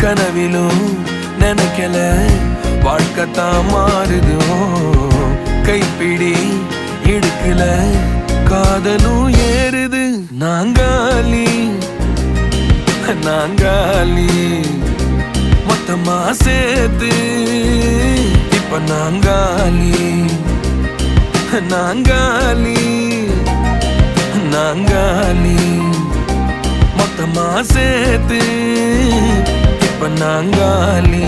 கனவிலும் நினைக்கல வாழ்க்கைத்தான் மாறுது கைப்பிடி எடுக்கல காதலும் ஏறுது நாங்காலி நாங்காலி மொத்தமா சேர்த்து இப்ப நாங்காலி நாங்காலி நாங்காலி மொத்தமா சேர்த்து இப்ப நாங்காலி